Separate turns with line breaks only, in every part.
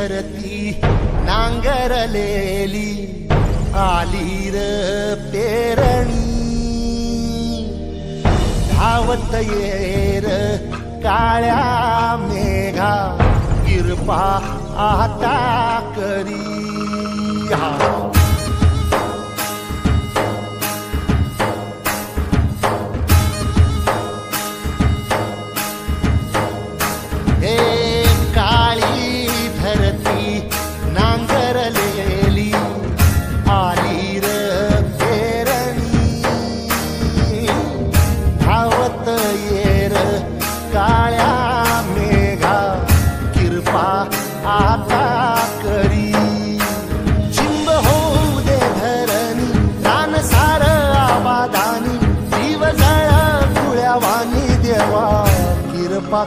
धरती नांगरलेली आली र पेरणी धावत येर काळ्या मेघा किरपा आता करी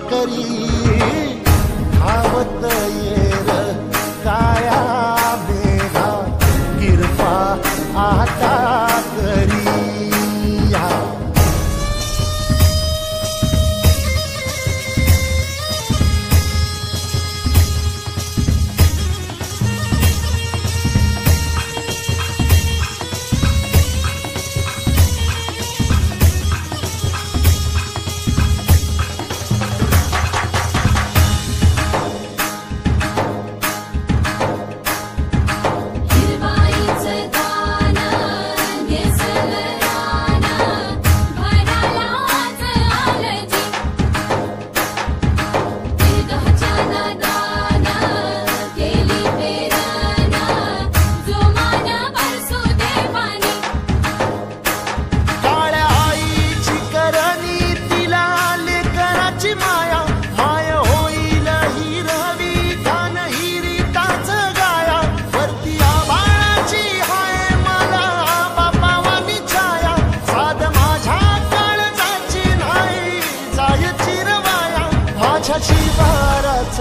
करी धावत येर काळ्या मेघा किरपा आता करी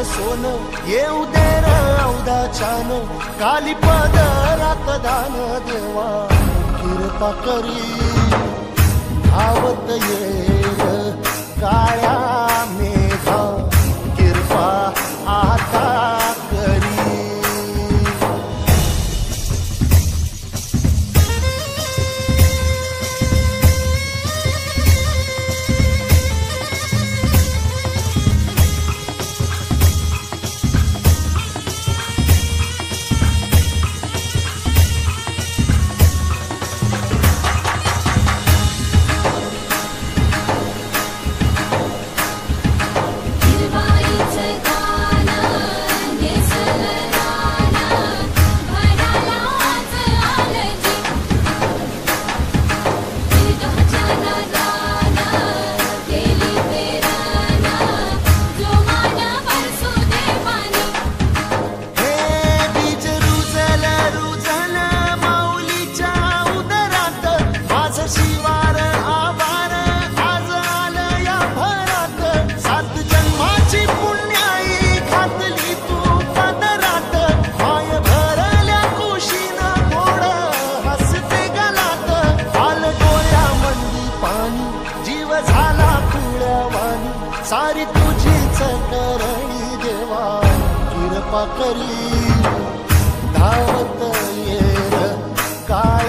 सोन येऊ दे रौदाच्यान काली पदरात दान देवा किरपा करी धावत येर काळ्या मेघा किरपा आता करी सारी तुझीच करणी देवा किरपा करी धावत येर काय